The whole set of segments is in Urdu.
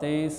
23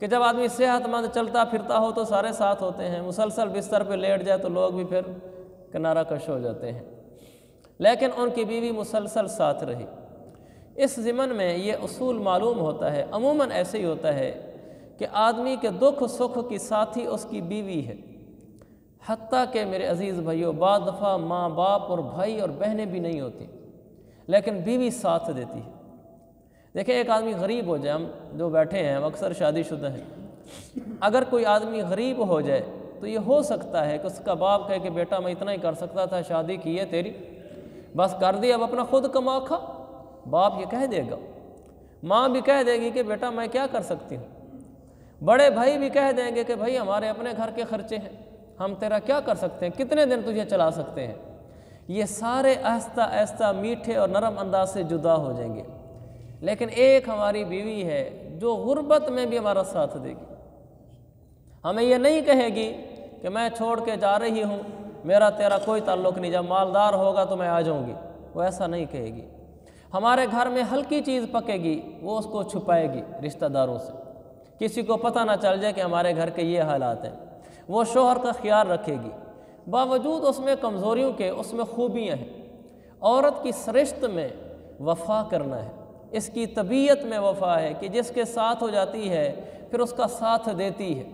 کہ جب آدمی صحت مند چلتا پھرتا ہو تو سارے ساتھ ہوتے ہیں، مسلسل بستر پہ لیٹ جائے تو لوگ بھی پھر کنارہ کش ہو جاتے ہیں، لیکن ان کی بیوی مسلسل ساتھ رہی۔ اس ضمن میں یہ اصول معلوم ہوتا ہے، عموماً ایسے ہی ہوتا ہے کہ آدمی کے دکھ سکھ کی ساتھی اس کی بیوی ہے، حتیٰ کہ میرے عزیز بھائیو بعض دفعہ ماں باپ اور بھائی اور بہنیں بھی نہیں ہوتی، لیکن بیوی ساتھ دیتی ہے۔ دیکھیں ایک آدمی غریب ہو جائے، ہم جو بیٹھے ہیں ہم اکثر شادی شدہ ہیں، اگر کوئی آدمی غریب ہو جائے تو یہ ہو سکتا ہے کہ اس کا باپ کہے کہ بیٹا میں اتنا ہی کر سکتا تھا، شادی کی ہے تیری، بس کر دی، اب اپنا خود کما کھا۔ باپ یہ کہہ دے گا، ماں بھی کہہ دے گی کہ بیٹا میں کیا کر سکتی ہوں، بڑے بھائی بھی کہہ دیں گے کہ بھائی ہمارے اپنے گھر کے خرچے ہیں، ہم تیرا کیا کر سکتے ہیں، کتنے دن تجھے چلا سکتے ہیں۔ یہ سارے آہستہ آہستہ میٹھے اور نرم انداز سے جدا ہو جائیں گے، لیکن ایک ہماری بیوی ہے جو غربت میں بھی ہمارا ساتھ دے گی، ہمیں یہ نہیں کہے گی کہ میں چھوڑ کے جا رہی ہوں، میرا تیرا کوئی تعلق نہیں، جب مالدار ہوگا تو میں آ جاؤں گی، وہ ایسا نہیں کہے گی۔ ہمارے گھر میں ہلکی چیز پکے گی وہ اس کو چھپائے گی رشتہ داروں سے، کسی کو پتہ نہ چل جائے کہ ہمارے گھر کے یہ حالات ہیں، وہ شوہر کا خیال رکھے گی، باوجود اس میں کمزوریوں کے اس میں خوبیاں ہیں۔ عورت کی سرشت میں وفا کرنا ہے، اس کی طبیعت میں وفا ہے کہ جس کے ساتھ ہو جاتی ہے پھر اس کا ساتھ دیتی ہے،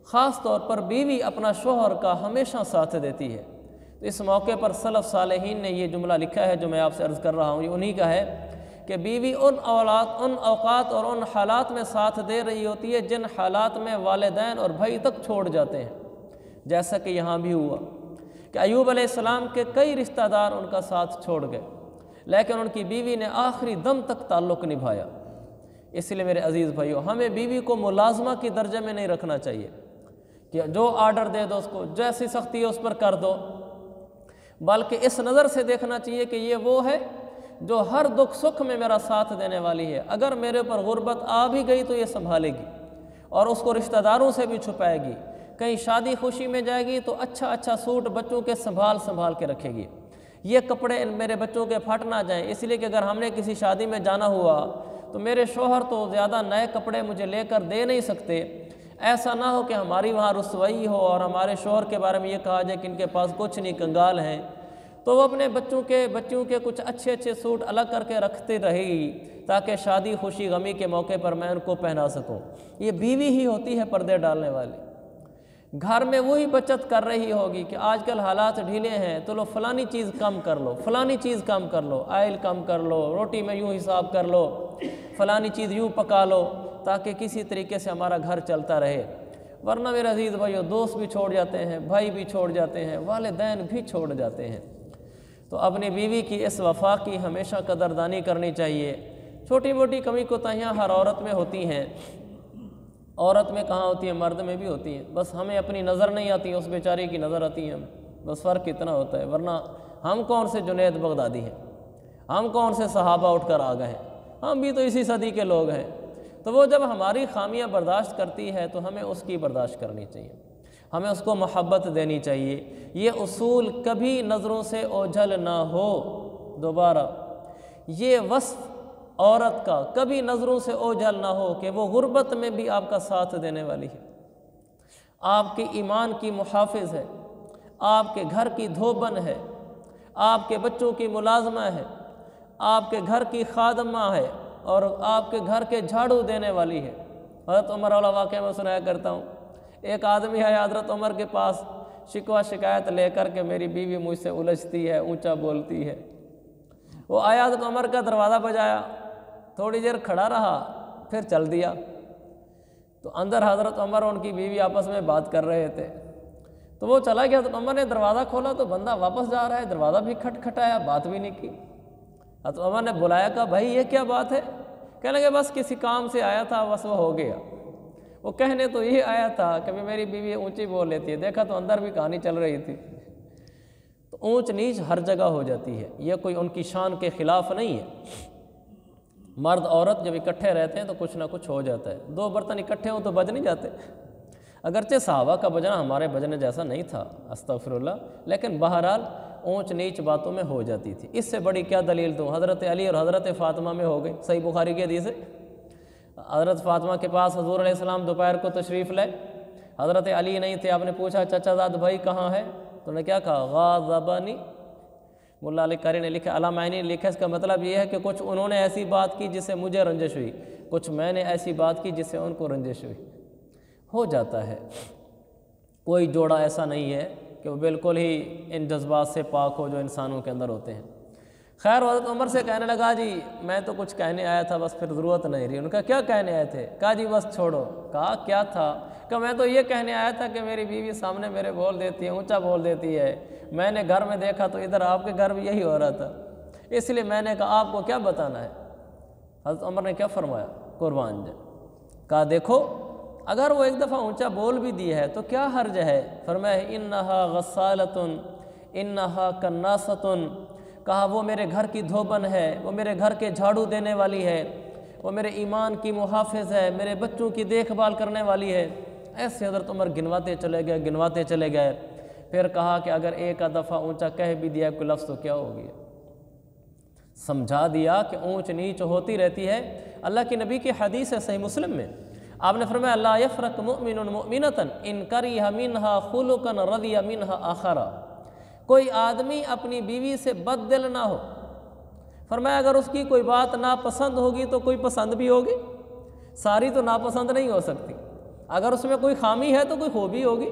خاص طور پر بیوی اپنا شوہر کا ہمیشہ ساتھ دیتی ہے۔ تو اس موقع پر سلف صالحین نے یہ جملہ لکھا ہے جو میں آپ سے عرض کر رہا ہوں، یہ انہی کا ہے کہ بیوی ان اوقات اور ان حالات میں ساتھ دے رہی ہوتی ہے جن حالات میں والدین اور بھائی تک چھوڑ جاتے ہیں، جیسا کہ یہاں بھی ہوا کہ ایوب علیہ السلام کے کئی رشتہ دار ان کا ساتھ چھوڑ گئے، لیکن ان کی بیوی نے آخری دم تک تعلق نبھایا۔ اس لیے میرے عزیز بھائیو، ہمیں بیوی کو ملازمہ کی درجے میں نہیں رکھنا چاہیے کہ جو آرڈر دے دو اس کو، جیسی سختی ہے اس پر کر دو، بلکہ اس نظر سے دیکھنا چاہیے کہ یہ وہ ہے جو ہر دکھ سکھ میں میرا ساتھ دینے والی ہے، اگر میرے اوپر غربت آ بھی گئی تو یہ سنبھالے گی اور اس کو رشتہ داروں سے بھی چھپائے گی، کہیں شادی خوشی میں جائے گی تو اچھا سوٹ بچوں کے سنبھال کے رکھے گی، یہ کپڑے میرے بچوں کے پھٹ نہ جائیں، اس لیے کہ اگر ہم نے کسی شادی میں جانا ہوا تو میرے شوہر تو زیادہ نئے کپڑے مجھے لے کر دے نہیں سکتے، ایسا نہ ہو کہ ہماری وہاں رسوائی ہو اور ہمارے شوہر کے بارے میں یہ کہا جائے کہ ان کے پاس کچھ نہیں، کنگال ہیں، تو وہ اپنے بچوں کے کچھ اچھے سوٹ الگ کر کے رکھتے رہے گی تاکہ شادی خوشی غمی کے موقع پر میں ان کو پہنا سکوں۔ یہ بیوی ہی ہوتی ہے پردے ڈالنے والی، گھر میں وہی بچت کر رہی ہوگی کہ آج کل حالات ڈھیلے ہیں تو لو فلانی چیز کم کر لو، فلانی چیز کم کر لو، آئل کم کر لو، روٹی میں یوں حساب کر لو، فلانی چیز یوں پکا لو تاکہ کسی طریقے سے ہمارا گھر چلتا رہے، ورنہ میرے عزیز بھائیو دوست بھی چھوڑ جاتے ہیں، بھائی بھی چھوڑ جاتے ہیں، والدین بھی چھوڑ جاتے ہیں۔ تو اپنی بیوی کی اس وفا کی ہمیشہ قدردانی کرنی چاہیے۔ چھوٹی موٹی کمی کوتاہیاں ہر عورت میں ہوتی ہیں، عورت میں کہاں ہوتی ہیں، مرد میں بھی ہوتی ہیں، بس ہمیں اپنی نظر نہیں آتی، اس بیچاری کی نظر آتی ہے، بس فرق اتنا ہوتا ہے، ورنہ ہم کون سے جنید بغدادی ہیں، ہم کون سے صحابہ اٹھ کر آ گئے ہیں، ہم بھی تو اسی صدی کے لوگ ہیں۔ تو وہ جب ہماری خامیاں برداشت کرتی ہے تو ہمیں اس کی برداشت کرنی چاہیے، ہمیں اس کو محبت دینی چاہیے۔ یہ اصول کبھی نظروں سے اوجھل نہ ہو، دوبارہ یہ وصف عورت کا کبھی نظروں سے اوجھل نہ ہو کہ وہ غربت میں بھی آپ کا ساتھ دینے والی ہے، آپ کے ایمان کی محافظ ہے، آپ کے گھر کی دھوبن ہے، آپ کے بچوں کی ملازمہ ہے، آپ کے گھر کی خادمہ ہے اور آپ کے گھر کے جھاڑو دینے والی ہے۔ حضرت عمر والا واقعہ میں سنایا کرتا ہوں، ایک آدمی ہے حضرت عمر کے پاس شکوہ شکایت لے کر کہ میری بیوی مجھ سے الجھتی ہے، اونچا بولتی ہے۔ وہ آیا حضرت عمر کا دروازہ بجایا، تھوڑی دیر کھڑا رہا پھر چل دیا۔ تو اندر حضرت عمر اور ان کی بیوی آپس میں بات کر رہے تھے، تو وہ چلا گیا، حضرت عمر نے دروازہ کھولا تو بندہ واپس جا رہا ہے، دروازہ بھی کھٹکھٹایا، بات بھی نہیں کی۔ حضرت عمر نے بلایا، کہا بھائی یہ کیا بات ہے؟ کہنے لگے بس کسی کام سے آیا تھا، بس وہ ہو گیا۔ وہ کہنے تو یہ آیا تھا کہ میری بیوی اونچی بول لیتی ہے، دیکھا تو اندر بھی کہانی چل رہی تھی۔ تو اونچ نیچ ہر جگہ ہو جاتی ہے، یہ کوئی ان کی شان کے خلاف نہیں ہے۔ مرد عورت جب اکٹھے رہتے ہیں تو کچھ نہ کچھ ہو جاتا ہے، دو برتن اکٹھے ہوں تو بج نہیں جاتے، اگرچہ صحابہ کا بجنا ہمارے بجنے جیسا نہیں تھا، استغفراللہ، لیکن بہرحال اونچ نیچ باتوں میں ہو جاتی تھی۔ اس سے بڑی کیا دلیل دوں، حضرت علی اور حضرت فاطمہ میں ہو گئی، صحیح بخاری کی حدیث ہے، حضرت فاطمہ کے پاس حضور علیہ السلام دوپہر کو تشریف لے، حضرت علی نہیں تھے، آپ نے پوچھا چچا زاد بھائی کہاں ہے؟ تو نے کیا کہا؟ غاضبنی۔ ملا علی قاری نے لکھا، علامہ عینی نے لکھا، اس کا مطلب یہ ہے کہ کچھ انہوں نے ایسی بات کی جس سے مجھے رنجش ہوئی، کچھ میں نے ایسی بات کی جس سے ان کو رنجش ہوئی۔ ہو جاتا ہے، کوئی جوڑا ایسا نہیں ہے کہ وہ بالکل ہی ان جذبات سے پاک ہو جو انسانوں کے اندر ہوتے ہیں۔ خیر، حضرت عمر سے کہنے لگا جی میں تو کچھ کہنے آیا تھا، بس پھر ضرورت نہیں رہی۔ ان کا کیا کہنے آئے تھے؟ کہا جی بس چھوڑو۔ کہا کیا تھا؟ کہ میں تو یہ کہنے آیا تھا کہ میری بیوی سامنے میرے بول دیتی ہے، اونچا بول دیتی ہے، میں نے گھر میں دیکھا تو ادھر آپ کے گھر بھی یہی ہو رہا تھا، اس لیے میں نے کہا آپ کو کیا بتانا ہے۔ حضرت عمر نے کیا فرمایا؟ قربان جائے۔ کہا دیکھو اگر وہ ایک دفعہ اونچا بول بھی دی ہے تو کیا حرج ہے؟ فرمایا انہا غسالتن انہا کناسۃ۔ کہا وہ میرے گھر کی دھوبن ہے، وہ میرے گھر کے جھاڑو دینے والی ہے، وہ میرے ایمان کی محافظ ہے، میرے بچوں کی دیکھ بھال کرنے والی ہے۔ ایسے حضرت عمر گنواتے چلے گئے۔ پھر کہا کہ اگر ایک دفعہ اونچا کہہ بھی دیا کوئی لفظ تو کیا ہو گیا؟ سمجھا دیا کہ اونچ نیچ ہوتی رہتی ہے۔ اللہ کی نبی کی حدیث ہے صحیح مسلم میں، آپ نے فرمایا لا یفرق مؤمن مؤمنۃ ان کریہ منہا خلقا رضی منہا آخرا۔ کوئی آدمی اپنی بیوی سے بد دل نہ ہو، فرمایا اگر اس کی کوئی بات ناپسند ہوگی تو کوئی پسند بھی ہوگی، ساری تو ناپسند نہیں ہو سکتی۔ اگر اس میں کوئی خامی ہے تو کوئی خوبی ہوگی،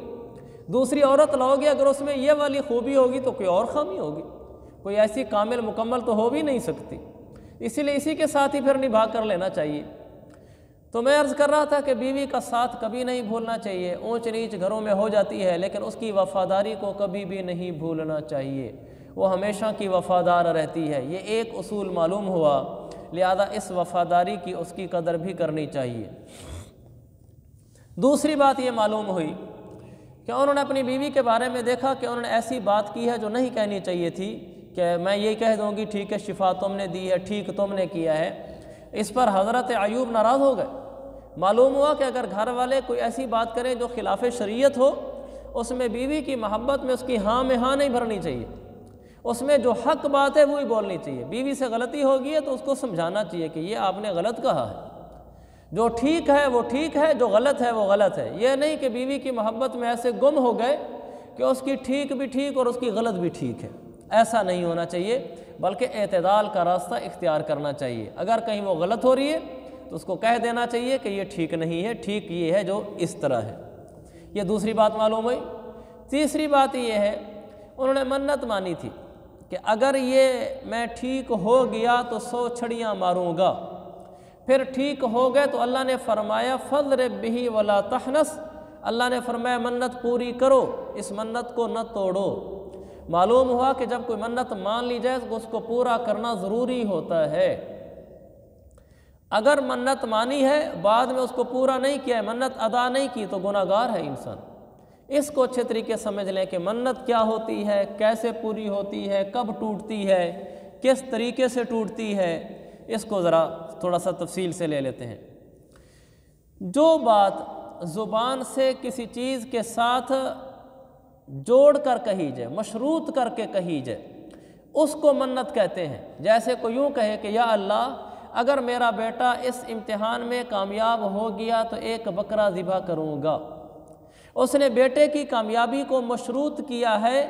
دوسری عورت لاؤ گے اگر اس میں یہ والی خوبی ہوگی تو کوئی اور خامی ہوگی، کوئی ایسی کامل مکمل تو ہو بھی نہیں سکتی، اسی لیے اسی کے ساتھ ہی پھر نبھا کر لینا چاہیے۔ تو میں عرض کر رہا تھا کہ بیوی کا ساتھ کبھی نہیں بھولنا چاہیے، اونچ نیچ گھروں میں ہو جاتی ہے لیکن اس کی وفاداری کو کبھی بھی نہیں بھولنا چاہیے، وہ ہمیشہ کی وفادار رہتی ہے، یہ ایک اصول معلوم ہوا، لہذا اس وفاداری کی اس کی قدر بھی کرنی چاہیے۔ دوسری بات یہ معلوم ہوئی کہ انہوں نے اپنی بیوی کے بارے میں دیکھا کہ انہوں نے ایسی بات کی ہے جو نہیں کہنی چاہیے تھی، کہ میں یہ کہہ دوں گی ٹھیک ہے شفا تم نے دی ہے، ٹھیک تم نے کیا ہے۔ اس پر حضرت ایوب ناراض ہو گئے۔ معلوم ہوا کہ اگر گھر والے کوئی ایسی بات کریں جو خلاف شریعت ہو، اس میں بیوی کی محبت میں اس کی ہاں میں ہاں نہیں بھرنی چاہیے، اس میں جو حق بات ہے وہی بولنی چاہیے۔ بیوی سے غلطی ہوگی ہے تو اس کو سمجھانا چاہیے کہ یہ آپ نے غلط کہا ہے، جو ٹھیک ہے وہ ٹھیک ہے، جو غلط ہے وہ غلط ہے۔ یہ نہیں کہ بیوی کی محبت میں ایسے گم ہو گئے کہ اس کی ٹھیک بھی ٹھیک اور اس کی غلط بھی ٹھیک ہے، ایسا نہیں ہونا چاہیے، بلکہ اعتدال کا راستہ اختیار کرنا چاہیے۔ اگر کہیں وہ غلط ہو رہی ہے تو اس کو کہہ دینا چاہیے کہ یہ ٹھیک نہیں ہے، ٹھیک یہ ہے جو اس طرح ہے۔ یہ دوسری بات معلوم ہوئی۔ تیسری بات یہ ہے، انہوں نے منت مانی تھی کہ اگر یہ میں ٹھیک ہو گیا تو 100 چھڑیاں ماروں گا۔ پھر ٹھیک ہو گئے تو اللہ نے فرمایا فَاضْرِب بِهِ وَلَا تَحْنَثْ، اللہ نے فرمایا منت پوری کرو، اس منت کو نہ توڑو۔ معلوم ہوا کہ جب کوئی منت مان لی جائے تو اس کو پورا کرنا ضروری ہوتا ہے۔ اگر منت مانی ہے بعد میں اس کو پورا نہیں کیا ہے، منت ادا نہیں کی تو گناہ گار ہے انسان۔ اس کو اچھے طریقے سمجھ لیں کہ منت کیا ہوتی ہے، کیسے پوری ہوتی ہے، کب ٹوٹتی ہے، کس طریقے سے ٹوٹتی ہے، اس کو ذرا تھوڑا سا تفصیل سے لے لیتے ہیں۔ جو بات زبان سے کسی چیز کے ساتھ جوڑ کر کہی جائے، مشروط کر کے کہی جائے، اس کو منت کہتے ہیں۔ جیسے کوئی یوں کہے کہ یا اللہ اگر میرا بیٹا اس امتحان میں کامیاب ہو گیا تو ایک بکرا ذبح کروں گا۔ اس نے بیٹے کی کامیابی کو مشروط کیا ہے،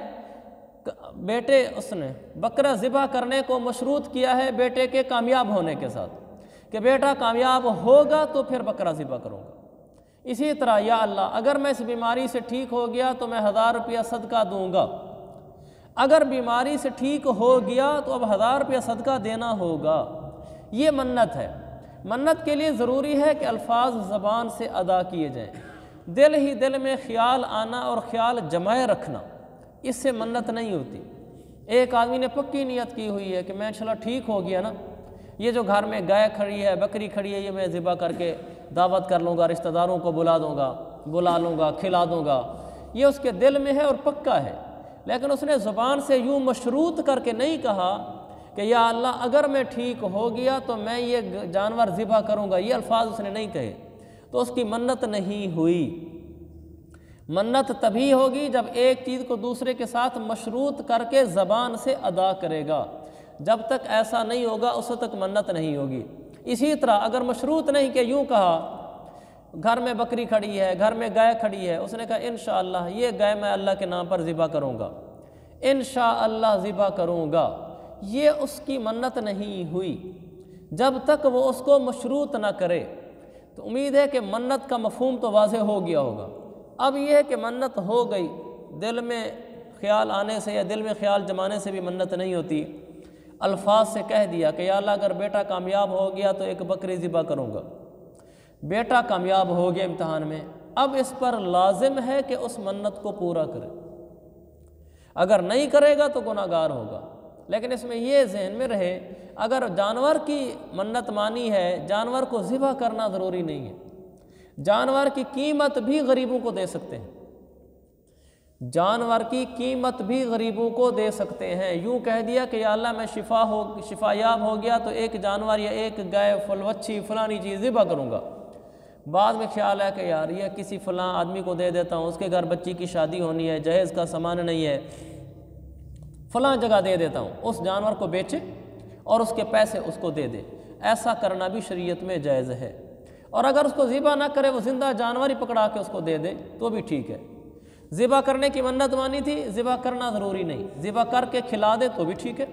اس نے بکرا ذبح کرنے کو مشروط کیا ہے بیٹے کے کامیاب ہونے کے ساتھ، کہ بیٹا کامیاب ہوگا تو پھر بکرا ذبح کروں گا۔ اسی طرح یا اللہ اگر میں اس بیماری سے ٹھیک ہو گیا تو میں 1000 روپیہ صدقہ دوں گا۔ اگر بیماری سے ٹھیک ہو گیا تو اب 1000 روپیہ صدقہ دینا ہوگا۔ یہ منت ہے۔ منت کے لیے ضروری ہے کہ الفاظ زبان سے ادا کیے جائیں، دل ہی دل میں خیال آنا اور خیال جمائے رکھنا، اس سے منت نہیں ہوتی۔ ایک آدمی نے پکی نیت کی ہوئی ہے کہ میں انشاءاللہ ٹھیک ہو گیا نا، یہ جو گھر میں گائے کھڑی ہے، بکری کھڑی ہے، یہ میں ذبح کر کے دعوت کر لوں گا، رشتہ داروں کو بلا لوں گا، کھلا دوں گا، یہ اس کے دل میں ہے اور پکا ہے۔ لیکن اس نے زبان سے یوں مشروط کر کے نہیں کہا کہ یا اللہ اگر میں ٹھیک ہو گیا تو میں یہ جانور ذبح کروں گا، یہ الفاظ اس نے نہیں کہے، تو اس کی منت نہیں ہوئی۔ منت تبھی ہوگی جب ایک چیز کو دوسرے کے ساتھ مشروط کر کے زبان سے ادا کرے گا، جب تک ایسا نہیں ہوگا اس وقت تک منت نہیں ہوگی۔ اسی طرح اگر مشروط نہیں کہ یوں کہا گھر میں بکری کھڑی ہے، گھر میں گائے کھڑی ہے، اس نے کہا انشاءاللہ یہ گائے میں اللہ کے نام پر ذبح کروں گا، انشاءاللہ ذبح کروں گا، یہ اس کی منت نہیں ہوئی جب تک وہ اس کو مشروط نہ کرے۔ تو امید ہے کہ منت کا مفہوم تو واضح ہو گیا ہوگا۔ اب یہ ہے کہ منت ہو گئی، دل میں خیال آنے سے یا دل میں خیال جمانے سے بھی منت نہیں ہوتی، الفاظ سے کہہ دیا کہ یا اللہ اگر بیٹا کامیاب ہو گیا تو ایک بکری ذبح کروں گا، بیٹا کامیاب ہو گیا امتحان میں، اب اس پر لازم ہے کہ اس منت کو پورا کرے، اگر نہیں کرے گا تو گناہ گار ہوگا۔ لیکن اس میں یہ ذہن میں رہے اگر جانور کی منت مانی ہے، جانور کو ذبح کرنا ضروری نہیں ہے، جانور کی قیمت بھی غریبوں کو دے سکتے ہیں، جانور کی قیمت بھی غریبوں کو دے سکتے ہیں۔ یوں کہہ دیا کہ یا اللہ میں شفا یاب ہو گیا تو ایک جانور یا ایک گائے فلوچھی فلانی چیز ذبح کروں گا، بعد میں خیال ہے کہ یار یہ کسی فلاں آدمی کو دے دیتا ہوں، اس کے گھر بچی کی شادی ہونی ہے، جہیز کا سامان نہیں ہے، فلاں جگہ دے دیتا ہوں، اس جانور کو بیچے اور اس کے پیسے اس کو دے دے، ایسا کرنا بھی شریعت میں جائز ہے۔ اور اگر اس کو ذبح نہ کرے، وہ زندہ جانور ہی پکڑا کے اس کو دے دے تو بھی ٹھیک ہے۔ ذبح کرنے کی منت مانی تھی، ذبح کرنا ضروری نہیں، ذبح کر کے کھلا دے تو بھی ٹھیک ہے،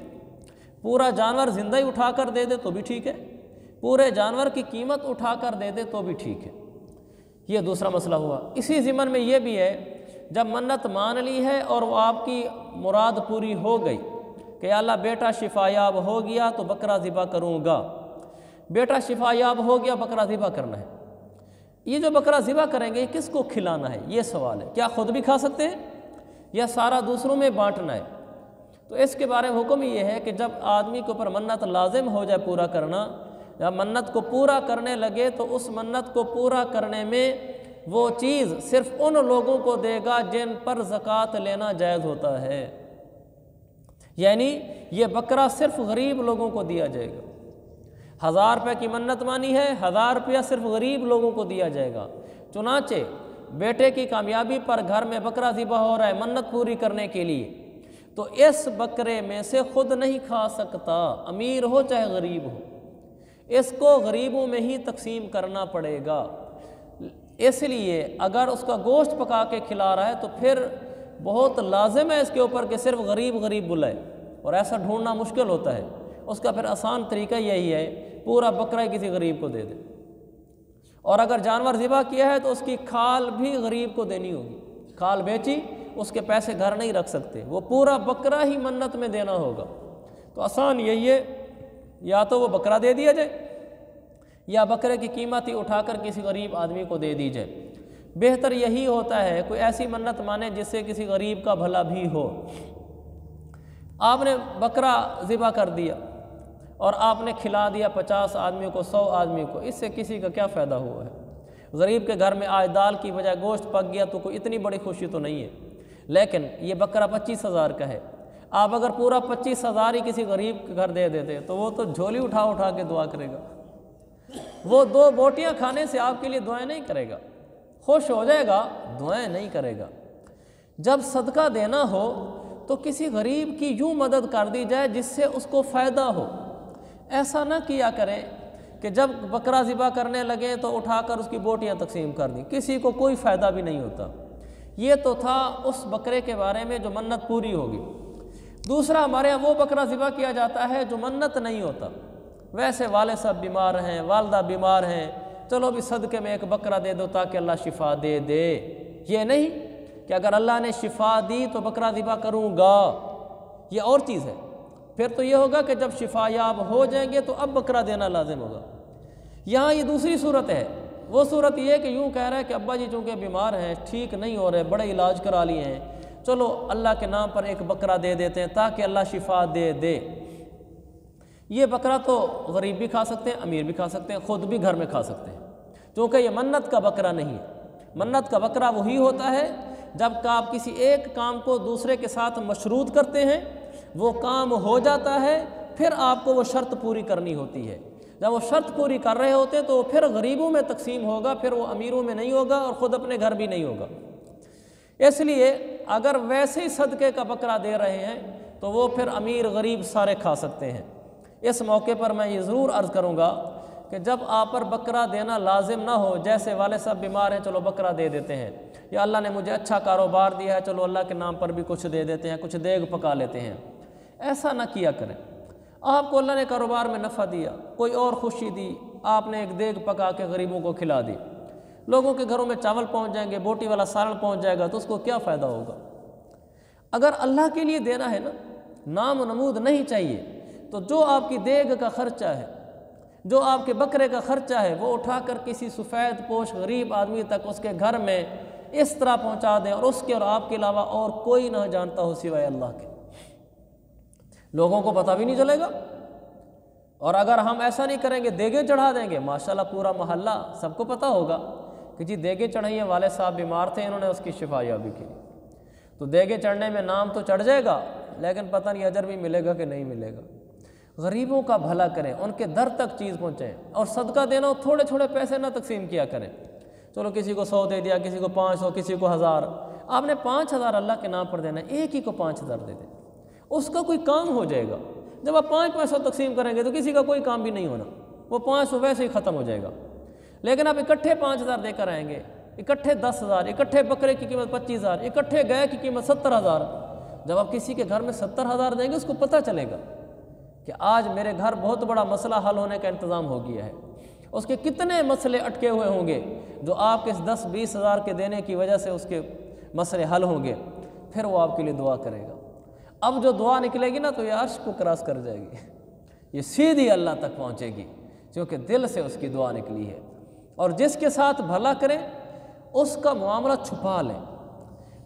پورا جانور زندہ ہی اٹھا کر دے دے تو بھی ٹھیک ہے، پورے جانور کی قیمت اٹھا کر دے دے تو بھی ٹھیک ہے۔ یہ دوسرا مسئلہ ہوا۔ اسی ضمن میں یہ بھی ہے جب منت مان لی ہے اور وہ آپ کی مراد پوری ہو گئی کہ یا اللہ بیٹا شفا یاب ہو گیا تو بکرا ذبح کروں گا، بیٹا شفا یاب ہو گیا بکرا ذبح کرنا ہے، یہ جو بکرا ذبح کریں گے کس کو کھلانا ہے یہ سوال ہے، کیا خود بھی کھا سکتے ہیں یا سارا دوسروں میں بانٹنا ہے؟ تو اس کے بارے میں حکم یہ ہے کہ جب آدمی کے اوپر منت لازم ہو جائے پورا کرنا، یا منت کو پورا کرنے لگے تو اس منت کو پورا کرنے میں وہ چیز صرف ان لوگوں کو دے گا جن پر زکوٰۃ لینا جائز ہوتا ہے، یعنی یہ بکرا صرف غریب لوگوں کو دیا جائے گا۔ 1000 روپے کی منت مانی ہے، 1000 روپیہ صرف غریب لوگوں کو دیا جائے گا۔ چنانچہ بیٹے کی کامیابی پر گھر میں بکرا ذبح ہو رہا ہے منت پوری کرنے کے لیے، تو اس بکرے میں سے خود نہیں کھا سکتا، امیر ہو چاہے غریب ہو، اس کو غریبوں میں ہی تقسیم کرنا پڑے گا۔ اس لیے اگر اس کا گوشت پکا کے کھلا رہا ہے تو پھر بہت لازم ہے اس کے اوپر کہ صرف غریب غریب بلائے، اور ایسا ڈھونڈنا مشکل ہوتا ہے۔ اس کا پھر آسان طریقہ یہی ہے پورا بکرا کسی غریب کو دے دے، اور اگر جانور ذبح کیا ہے تو اس کی کھال بھی غریب کو دینی ہوگی، کھال بیچی اس کے پیسے گھر نہیں رکھ سکتے، وہ پورا بکرا ہی منت میں دینا ہوگا۔ تو آسان یہی ہے یا تو وہ بکرا دے دیا جائے یا بکرے کی قیمت ہی اٹھا کر کسی غریب آدمی کو دے دی جائے۔ بہتر یہی ہوتا ہے کوئی ایسی منت مانے جس سے کسی غریب کا بھلا بھی ہو۔ آپ نے بکرا ذبح کر دیا اور آپ نے کھلا دیا 50 آدمیوں کو، 100 آدمیوں کو، اس سے کسی کا کیا فائدہ ہوا ہے؟ غریب کے گھر میں آج دال کی بجائے گوشت پک گیا تو کوئی اتنی بڑی خوشی تو نہیں ہے، لیکن یہ بکرا 25,000 کا ہے، آپ اگر پورا 25,000 ہی کسی غریب کے گھر دے دیتے تو وہ تو جھولی اٹھا اٹھا کے دعا کرے گا، وہ 2 بوٹیاں کھانے سے آپ کے لیے دعائیں نہیں کرے گا، خوش ہو جائے گا، دعائیں نہیں کرے گا۔ جب صدقہ دینا ہو تو کسی غریب کی یوں مدد کر دی جائے جس سے اس کو فائدہ ہو، ایسا نہ کیا کریں کہ جب بکرا ذبح کرنے لگے تو اٹھا کر اس کی بوٹیاں تقسیم کر دیں، کسی کو کوئی فائدہ بھی نہیں ہوتا۔ یہ تو تھا اس بکرے کے بارے میں جو منت پوری ہوگی۔ دوسرا ہمارے یہاں وہ بکرا ذبح کیا جاتا ہے جو منت نہیں ہوتا، ویسے والد صاحب بیمار ہیں، والدہ بیمار ہیں، چلو بھی صدقے میں ایک بکرا دے دو تاکہ اللہ شفا دے دے، یہ نہیں کہ اگر اللہ نے شفا دی تو بکرا ذبح کروں گا، یہ اور چیز ہے۔ پھر تو یہ ہوگا کہ جب شفا یاب ہو جائیں گے تو اب بکرا دینا لازم ہوگا۔ یہاں یہ دوسری صورت ہے، وہ صورت یہ ہے کہ یوں کہہ رہا ہے کہ ابا جی چونکہ بیمار ہیں، ٹھیک نہیں ہو رہے، بڑے علاج کرا لیے ہیں، چلو اللہ کے نام پر ایک بکرا دے دیتے ہیں تاکہ اللہ شفا دے دے۔ یہ بکرا تو غریب بھی کھا سکتے ہیں، امیر بھی کھا سکتے ہیں، خود بھی گھر میں کھا سکتے ہیں، کیونکہ یہ منت کا بکرا نہیں ہے۔ منت کا بکرا وہی ہوتا ہے جب کہ آپ کسی ایک کام کو دوسرے کے ساتھ مشروط کرتے ہیں، وہ کام ہو جاتا ہے، پھر آپ کو وہ شرط پوری کرنی ہوتی ہے۔ جب وہ شرط پوری کر رہے ہوتے ہیں تو وہ پھر غریبوں میں تقسیم ہوگا، پھر وہ امیروں میں نہیں ہوگا اور خود اپنے گھر بھی نہیں ہوگا۔ اس لیے اگر ویسے ہی صدقے کا بکرا دے رہے ہیں تو وہ پھر امیر غریب سارے کھا سکتے ہیں۔ اس موقع پر میں یہ ضرور عرض کروں گا کہ جب آپ پر بکرا دینا لازم نہ ہو، جیسے والد صاحب بیمار ہیں چلو بکرا دے دیتے ہیں، یا اللہ نے مجھے اچھا کاروبار دیا ہے چلو اللہ کے نام پر بھی کچھ دے دیتے ہیں، کچھ دیگ پکا لیتے ہیں، ایسا نہ کیا کریں۔ آپ کو اللہ نے کاروبار میں نفع دیا، کوئی اور خوشی دی، آپ نے ایک دیگ پکا کے غریبوں کو کھلا دی، لوگوں کے گھروں میں چاول پہنچ جائیں گے، بوٹی والا سالن پہنچ جائے گا، تو اس کو کیا فائدہ ہوگا؟ اگر اللہ کے لیے دینا ہے نا، نام و نمود نہیں چاہیے، تو جو آپ کی دیگ کا خرچہ ہے، جو آپ کے بکرے کا خرچہ ہے، وہ اٹھا کر کسی سفید پوش غریب آدمی تک اس کے گھر میں اس طرح پہنچا دیں، اور اس کے اور آپ کے علاوہ اور کوئی نہ جانتا ہو سوائے اللہ کے، لوگوں کو پتہ بھی نہیں چلے گا۔ اور اگر ہم ایسا نہیں کریں گے، دیگیں چڑھا دیں گے، ماشاءاللہ پورا محلہ سب کو پتہ ہوگا کہ جی دیگیں چڑھائی ہیں، والد صاحب بیمار تھے، انہوں نے اس کی شفا یابی کی، تو دیگیں چڑھنے میں نام تو چڑھ جائے گا، لیکن پتہ نہیں اجر بھی ملے گا کہ نہیں ملے گا۔ غریبوں کا بھلا کریں، ان کے در تک چیز پہنچائیں، اور صدقہ دینا ہو تھوڑے تھوڑے پیسے نہ تقسیم کیا کریں، چلو کسی کو 100 دے دیا، کسی کو 500، کسی کو 1000، آپ نے 5000 اللہ کے نام پر دینا ہے، ایک ہی کو 5000 دے دیں، اس کا کوئی کام ہو جائے گا۔ جب آپ 500 تقسیم کریں گے تو کسی کا کوئی کام بھی نہیں ہونا، وہ 500 ویسے ہی ختم ہو جائے گا۔ لیکن آپ اکٹھے 5000 دے کر آئیں گے، اکٹھے 10,000، اکٹھے بکرے کی قیمت 25,000، اکٹھے گائے کی قیمت 70,000، جب آپ کسی کے گھر میں 70,000 دیں گے، اس کو پتہ چلے گا کہ آج میرے گھر بہت بڑا مسئلہ حل ہونے کا انتظام ہو گیا ہے۔ اس کے کتنے مسئلے اٹکے ہوئے ہوں گے جو آپ کے 10-20 ہزار کے دینے کی وجہ سے اس کے مسئلے حل ہوں گے، پھر وہ آپ کے لیے دعا کرے گا۔ اب جو دعا نکلے گی نا تو یہ عرش کو کراس کر جائے گی، یہ سیدھی اللہ تک پہنچے گی، کیونکہ دل سے اس کی دعا نکلی ہے۔ اور جس کے ساتھ بھلا کریں اس کا معاملہ چھپا لیں،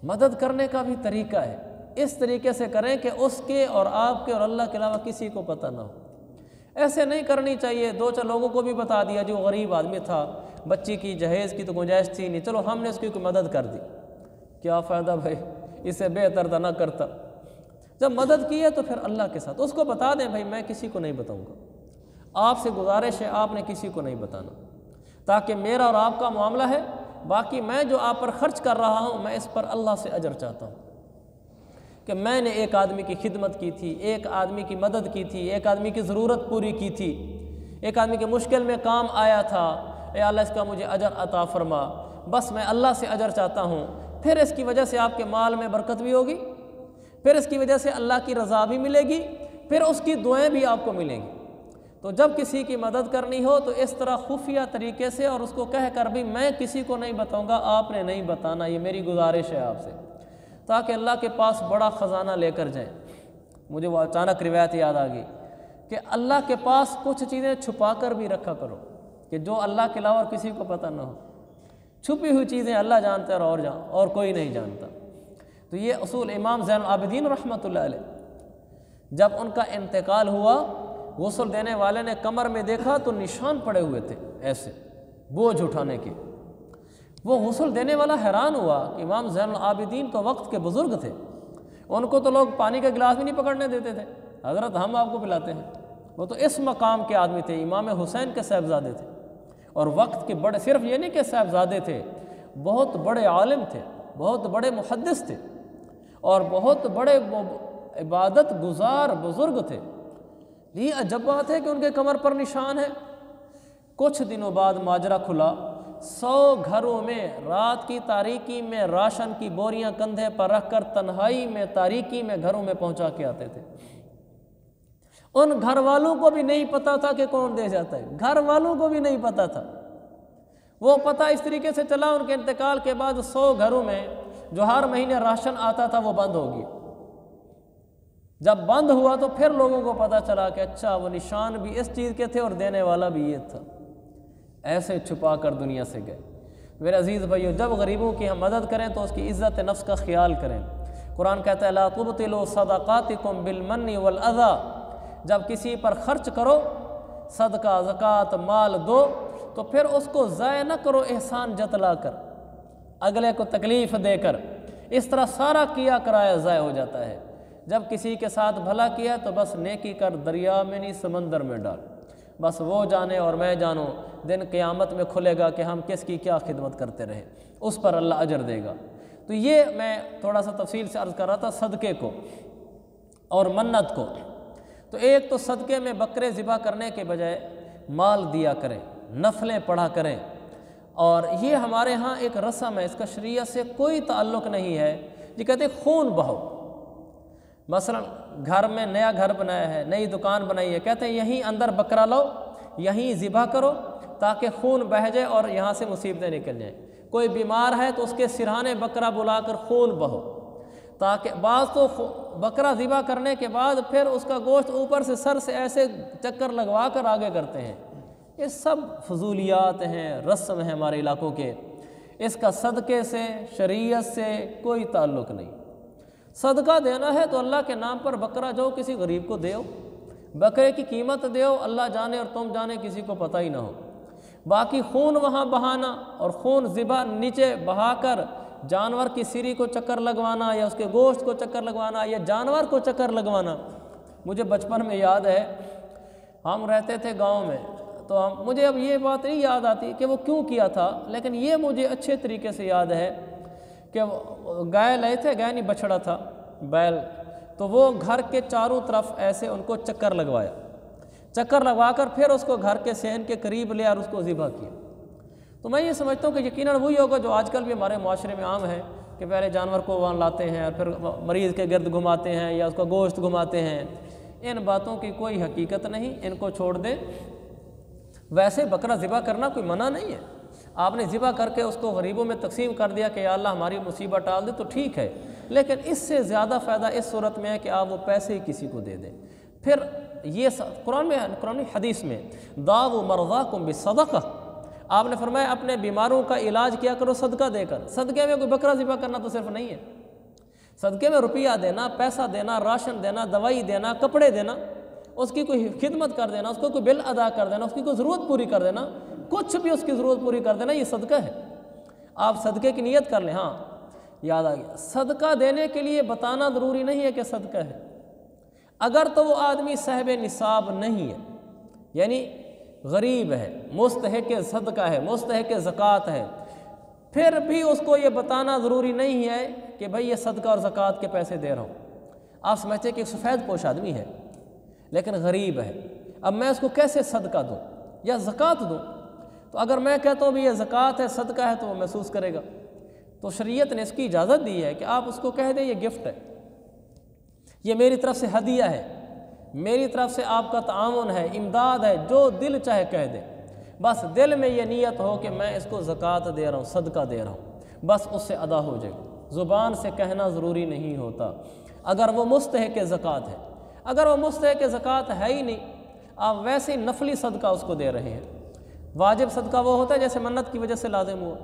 مدد کرنے کا بھی طریقہ ہے، اس طریقے سے کریں کہ اس کے اور آپ کے اور اللہ کے علاوہ کسی کو پتہ نہ ہو۔ ایسے نہیں کرنی چاہیے 2-4 لوگوں کو بھی بتا دیا، جو غریب آدمی تھا، بچی کی جہیز کی تو گنجائش تھی نہیں، چلو ہم نے اس کی کوئی مدد کر دی، کیا فائدہ بھائی، اسے بہتر تھا نہ کرتا۔ جب مدد کی ہے تو پھر اللہ کے ساتھ اس کو بتا دیں، بھائی میں کسی کو نہیں بتاؤں گا، آپ سے گزارش ہے آپ نے کسی کو نہیں بتانا، تاکہ میرا اور آپ کا معاملہ ہے، باقی میں جو آپ پر خرچ کر رہا ہوں میں اس پر اللہ سے اجر چاہتا ہوں کہ میں نے ایک آدمی کی خدمت کی تھی، ایک آدمی کی مدد کی تھی، ایک آدمی کی ضرورت پوری کی تھی، ایک آدمی کے مشکل میں کام آیا تھا، اے اللہ اس کا مجھے اجر عطا فرما، بس میں اللہ سے اجر چاہتا ہوں۔ پھر اس کی وجہ سے آپ کے مال میں برکت بھی ہوگی، پھر اس کی وجہ سے اللہ کی رضا بھی ملے گی، پھر اس کی دعائیں بھی آپ کو ملیں گی۔ تو جب کسی کی مدد کرنی ہو تو اس طرح خفیہ طریقے سے، اور اس کو کہہ کر بھی میں کسی کو نہیں بتاؤں گا، آپ نے نہیں بتانا، یہ میری گزارش ہے آپ سے، تاکہ اللہ کے پاس بڑا خزانہ لے کر جائیں۔ مجھے وہ اچانک روایت یاد آ گئی کہ اللہ کے پاس کچھ چیزیں چھپا کر بھی رکھا کرو کہ جو اللہ کے علاوہ اور کسی کو پتہ نہ ہو، چھپی ہوئی چیزیں اللہ جانتا ہے اور کوئی نہیں جانتا۔ تو یہ اصول امام زین العابدین رحمۃ اللہ علیہ، جب ان کا انتقال ہوا، غسل دینے والے نے کمر میں دیکھا تو نشان پڑے ہوئے تھے ایسے بوجھ اٹھانے کے۔ وہ غسل دینے والا حیران ہوا کہ امام زین العابدین تو وقت کے بزرگ تھے، ان کو تو لوگ پانی کا گلاس بھی نہیں پکڑنے دیتے تھے، حضرت ہم آپ کو پلاتے ہیں۔ وہ تو اس مقام کے آدمی تھے، امام حسین کے صاحبزادے تھے، اور وقت کے بڑے، صرف یہ نہیں کہ صاحبزادے تھے، بہت بڑے عالم تھے، بہت بڑے محدث تھے، اور بہت بڑے عبادت گزار بزرگ تھے۔ یہ عجب بات ہے کہ ان کے کمر پر نشان ہے۔ کچھ دنوں بعد ماجرا کھلا، 100 گھروں میں رات کی تاریکی میں راشن کی بوریاں کندھے پر رکھ کر تنہائی میں تاریکی میں گھروں میں پہنچا کے آتے تھے۔ ان گھر والوں کو بھی نہیں پتا تھا کہ کون دے جاتا ہے، گھر والوں کو بھی نہیں پتا تھا۔ وہ پتہ اس طریقے سے چلا ان کے انتقال کے بعد 100 گھروں میں جو ہر مہینے راشن آتا تھا وہ بند ہو گیا۔ جب بند ہوا تو پھر لوگوں کو پتہ چلا کہ اچھا وہ نشان بھی اس چیز کے تھے اور دینے والا بھی یہ تھا۔ ایسے چھپا کر دنیا سے گئے۔ میرے عزیز بھائیو، جب غریبوں کی ہم مدد کریں تو اس کی عزت نفس کا خیال کریں۔ قرآن کہتا ہے لا تبطلوا صدقاتکم بالمن والاذی، جب کسی پر خرچ کرو، صدقہ زکوٰۃ مال دو، تو پھر اس کو ضائع نہ کرو احسان جتلا کر، اگلے کو تکلیف دے کر، اس طرح سارا کیا کرایا ضائع ہو جاتا ہے۔ جب کسی کے ساتھ بھلا کیا تو بس نیکی کر، دریا میں نہیں سمندر میں ڈال، بس وہ جانے اور میں جانوں، دن قیامت میں کھلے گا کہ ہم کس کی کیا خدمت کرتے رہے، اس پر اللہ اجر دے گا۔ تو یہ میں تھوڑا سا تفصیل سے عرض کر رہا تھا صدقے کو اور منت کو۔ تو ایک تو صدقے میں بکرے ذبح کرنے کے بجائے مال دیا کریں، نفلیں پڑھا کریں۔ اور یہ ہمارے ہاں ایک رسم ہے، اس کا شریعت سے کوئی تعلق نہیں ہے۔ یہ کہتے ہیں خون بہو، مثلا گھر میں نیا گھر بنایا ہے، نئی دکان بنائی ہے، کہتے ہیں یہیں اندر بکرا لاؤ، یہیں ذبح کرو تاکہ خون بہہ جائے اور یہاں سے مصیبتیں نکل جائیں۔ کوئی بیمار ہے تو اس کے سرہانے بکرا بلا کر خون بہو، تاکہ بعض تو بکرا ذبح کرنے کے بعد پھر اس کا گوشت اوپر سے سر سے ایسے چکر لگوا کر آگے کرتے ہیں۔ یہ سب فضولیات ہیں، رسم ہیں ہمارے علاقوں کے، اس کا صدقے سے شریعت سے کوئی تعلق نہیں۔ صدقہ دینا ہے تو اللہ کے نام پر بکرا جو کسی غریب کو دیو، بکرے کی قیمت دیو، اللہ جانے اور تم جانے، کسی کو پتہ ہی نہ ہو۔ باقی خون وہاں بہانا اور خون ذبح نیچے بہا کر جانور کی سری کو چکر لگوانا یا اس کے گوشت کو چکر لگوانا یا جانور کو چکر لگوانا۔ مجھے بچپن میں یاد ہے، ہم رہتے تھے گاؤں میں، تو مجھے اب یہ بات نہیں یاد آتی کہ وہ کیوں کیا تھا، لیکن یہ مجھے اچھے طریقے سے یاد ہے کہ گائے لائے تھے، گائے نہیں بچڑا تھا، بیل، تو وہ گھر کے چاروں طرف ایسے ان کو چکر لگوایا، چکر لگوا کر پھر اس کو گھر کے صحن کے قریب لے اور اس کو ذبح کیا۔ تو میں یہ سمجھتا ہوں کہ یقیناً وہی ہوگا جو آج کل بھی ہمارے معاشرے میں عام ہے کہ پہلے جانور کو وہاں لاتے ہیں اور پھر مریض کے گرد گھماتے ہیں یا اس کا گوشت گھماتے ہیں۔ ان باتوں کی کوئی حقیقت نہیں، ان کو چھوڑ دیں۔ ویسے بکرا ذبح کرنا کوئی منع نہیں ہے، آپ نے ذبح کر کے اس کو غریبوں میں تقسیم کر دیا کہ یا اللہ ہماری مصیبت ٹال دے تو ٹھیک ہے، لیکن اس سے زیادہ فائدہ اس صورت میں ہے کہ آپ وہ پیسے ہی کسی کو دے دیں۔ پھر یہ قرآن حدیث میں داؤ مرضاکم بالصدقہ، آپ نے فرمایا اپنے بیماروں کا علاج کیا کرو صدقہ دے کر۔ صدقے میں کوئی بکرا ذبح کرنا تو صرف نہیں ہے، صدقے میں روپیہ دینا، پیسہ دینا، راشن دینا، دوائی دینا، کپڑے دینا، اس کی کوئی خدمت کر دینا، اس کو کوئی بل ادا کر دینا، اس کی کوئی ضرورت پوری کر دینا، کچھ بھی اس کی ضرورت پوری کر دینا، یہ صدقہ ہے۔ آپ صدقے کی نیت کر لیں۔ ہاں یاد آ گیا، صدقہ دینے کے لیے بتانا ضروری نہیں ہے کہ صدقہ ہے۔ اگر تو وہ آدمی صاحب نصاب نہیں ہے، یعنی غریب ہے، مستحق صدقہ ہے، مستحق زکوٰۃ ہے، پھر بھی اس کو یہ بتانا ضروری نہیں ہے کہ بھئی یہ صدقہ اور زکوٰۃ کے پیسے دے رہا ہوں۔ آپ سمجھتے ہیں کہ ایک سفید پوش آدمی ہے لیکن غریب ہے، اب میں اس کو کیسے صدقہ دوں یا زکوٰۃ دوں؟ تو اگر میں کہتا ہوں بھی یہ زکوٰۃ ہے، صدقہ ہے، تو وہ محسوس کرے گا۔ تو شریعت نے اس کی اجازت دی ہے کہ آپ اس کو کہہ دیں یہ گفٹ ہے، یہ میری طرف سے ہدیہ ہے، میری طرف سے آپ کا تعاون ہے، امداد ہے، جو دل چاہے کہہ دے، بس دل میں یہ نیت ہو کہ میں اس کو زکوٰۃ دے رہا ہوں، صدقہ دے رہا ہوں، بس اس سے ادا ہو جائے گا۔ زبان سے کہنا ضروری نہیں ہوتا اگر وہ مستحق زکوٰۃ ہے۔ اگر وہ مستحق زکوٰۃ ہے ہی نہیں، آپ ویسے نفلی صدقہ اس کو دے رہے ہیں۔ واجب صدقہ وہ ہوتا ہے جیسے منت کی وجہ سے لازم ہوا،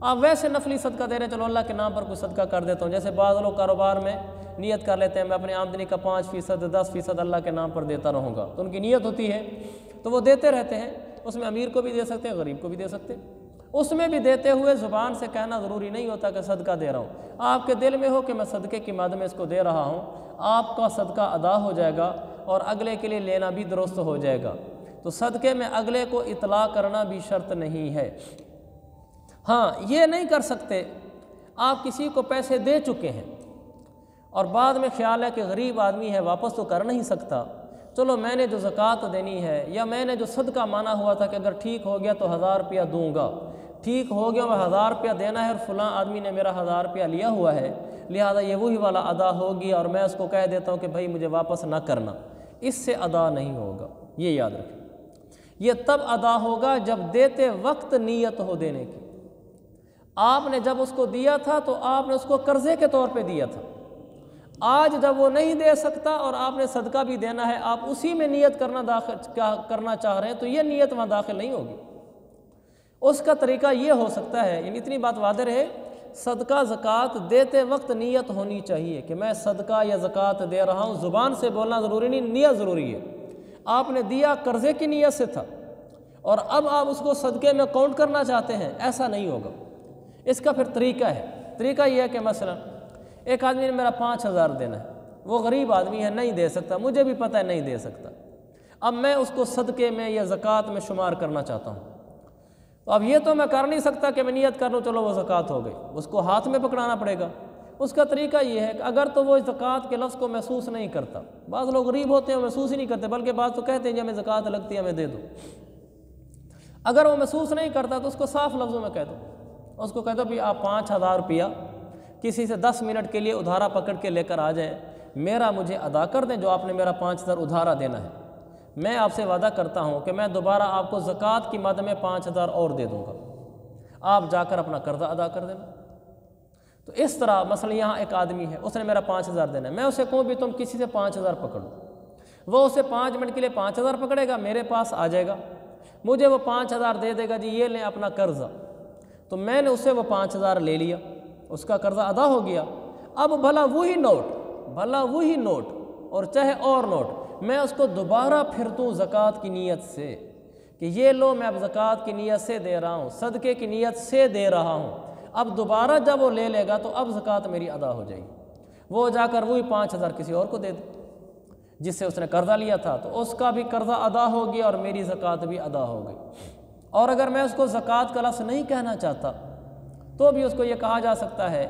آپ ویسے نفلی صدقہ دے رہے ہیں، چلو اللہ کے نام پر کوئی صدقہ کر دیتا ہوں۔ جیسے بعض لوگ کاروبار میں نیت کر لیتے ہیں میں اپنی آمدنی کا 5%، 10% اللہ کے نام پر دیتا رہوں گا، تو ان کی نیت ہوتی ہے تو وہ دیتے رہتے ہیں۔ اس میں امیر کو بھی دے سکتے ہیں، غریب کو بھی دے سکتے ہیں۔ اس میں بھی دیتے ہوئے زبان سے کہنا ضروری نہیں ہوتا کہ صدقہ دے رہا ہوں، آپ کے دل میں ہو کہ میں صدقے کی مد میں اس کو دے رہا ہوں، آپ کا صدقہ ادا ہو جائے گا اور اگلے کے لیے لینا بھی درست ہو جائے گا۔ تو صدقے میں اگلے کو اطلاع کرنا بھی شرط نہیں ہے۔ ہاں یہ نہیں کر سکتے، آپ کسی کو پیسے دے چکے ہیں اور بعد میں خیال ہے کہ غریب آدمی ہے واپس تو کر نہیں سکتا، چلو میں نے جو زکوٰۃ دینی ہے یا میں نے جو صدقہ مانا ہوا تھا کہ اگر ٹھیک ہو گیا تو 1000 روپیہ دوں گا، ٹھیک ہو گیا میں 1000 روپیہ دینا ہے اور فلاں آدمی نے میرا 1000 روپیہ لیا ہوا ہے، لہذا یہ وہی والا ادا ہوگی اور میں اس کو کہہ دیتا ہوں کہ بھائی مجھے واپس نہ کرنا، اس سے ادا نہیں ہوگا۔ یہ یاد رکھیں، یہ تب ادا ہوگا جب دیتے وقت نیت ہو دینے کی۔ آپ نے جب اس کو دیا تھا تو آپ نے اس کو قرضے کے طور پہ دیا تھا، آج جب وہ نہیں دے سکتا اور آپ نے صدقہ بھی دینا ہے، آپ اسی میں نیت کرنا چاہ رہے ہیں، تو یہ نیت وہاں داخل نہیں ہوگی۔ اس کا طریقہ یہ ہو سکتا ہے، یعنی اتنی بات واضح رہے، صدقہ زکوٰۃ دیتے وقت نیت ہونی چاہیے کہ میں صدقہ یا زکوٰۃ دے رہا ہوں، زبان سے بولنا ضروری نہیں، نیت ضروری ہے۔ آپ نے دیا قرضے کی نیت سے تھا اور اب آپ اس کو صدقے میں کاؤنٹ کرنا چاہتے ہیں، ایسا نہیں ہوگا۔ اس کا پھر طریقہ ہے، طریقہ یہ ہے کہ مثلا ایک آدمی نے میرا 5000 دینا ہے، وہ غریب آدمی ہے نہیں دے سکتا، مجھے بھی پتہ ہے نہیں دے سکتا، اب میں اس کو صدقے میں یا زکوٰۃ میں شمار کرنا چاہتا ہوں، تو اب یہ تو میں کر نہیں سکتا کہ میں نیت کر لوں چلو وہ زکوٰۃ ہو گئی، اس کو ہاتھ میں پکڑانا پڑے گا۔ اس کا طریقہ یہ ہے کہ اگر تو وہ زکوٰۃ کے لفظ کو محسوس نہیں کرتا، بعض لوگ غریب ہوتے ہیں محسوس ہی نہیں کرتے، بلکہ بعض تو کہتے ہیں جی ہمیں زکوٰۃ لگتی ہے ہمیں دے دو، اگر وہ محسوس نہیں کرتا تو اس کو صاف لفظوں میں کہہ دو، اس کو کہہ دو بھی آپ 5,000 روپیہ کسی سے 10 منٹ کے لیے ادھارا پکڑ کے لے کر آ جائیں، میرا مجھے ادا کر دیں جو آپ نے میرا 5,000 ادھارا دینا ہے، میں آپ سے وعدہ کرتا ہوں کہ میں دوبارہ آپ کو زکوٰۃ کی مد میں 5,000 اور دے دوں گا، آپ جا کر اپنا قرضہ ادا کر دینا۔ تو اس طرح مثلا یہاں ایک آدمی ہے، اس نے میرا 5,000 دینا ہے، میں اسے کہوں بھی تم کسی سے 5,000 پکڑو، وہ اسے 5 منٹ کے لیے 5,000 پکڑے گا، میرے پاس آ جائے گا، مجھے وہ 5,000 دے دے گا، جی یہ لیں اپنا قرضہ، تو میں نے اس سے وہ 5,000 لے لیا، اس کا قرضہ ادا ہو گیا۔ اب بھلا وہی نوٹ اور چاہے اور نوٹ میں اس کو دوبارہ پھر دوں زکوٰۃ کی نیت سے کہ یہ لو میں اب زکوٰۃ کی نیت سے دے رہا ہوں، صدقے کی نیت سے دے رہا ہوں، اب دوبارہ جب وہ لے لے گا تو اب زکوٰۃ میری ادا ہو جائے گی، وہ جا کر وہی 5,000 کسی اور کو دے دے جس سے اس نے قرضہ لیا تھا، تو اس کا بھی قرضہ ادا ہو گیا اور میری زکوٰۃ بھی ادا ہو گئی۔ اور اگر میں اس کو زکوٰۃ کا لفظ نہیں کہنا چاہتا تو بھی اس کو یہ کہا جا سکتا ہے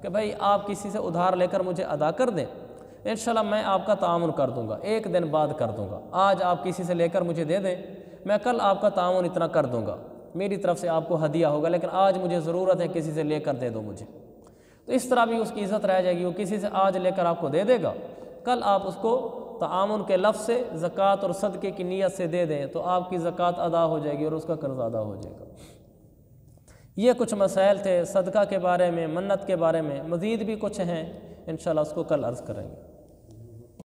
کہ بھائی آپ کسی سے ادھار لے کر مجھے ادا کر دیں، انشاءاللہ میں آپ کا تعاون کر دوں گا، 1 دن بعد کر دوں گا، آج آپ کسی سے لے کر مجھے دے دیں، میں کل آپ کا تعاون اتنا کر دوں گا، میری طرف سے آپ کو ہدیہ ہوگا، لیکن آج مجھے ضرورت ہے کسی سے لے کر دے دو مجھے، تو اس طرح بھی اس کی عزت رہ جائے گی، وہ کسی سے آج لے کر آپ کو دے دے گا، کل آپ اس کو تعاون کے لفظ سے زکوٰۃ اور صدقے کی نیت سے دے دیں تو آپ کی زکوٰۃ ادا ہو جائے گی اور اس کا قرض ادا ہو جائے گا۔ یہ کچھ مسائل تھے صدقہ کے بارے میں، منت کے بارے میں، مزید بھی کچھ ہیں انشاءاللہ اس کو کل عرض کریں گے۔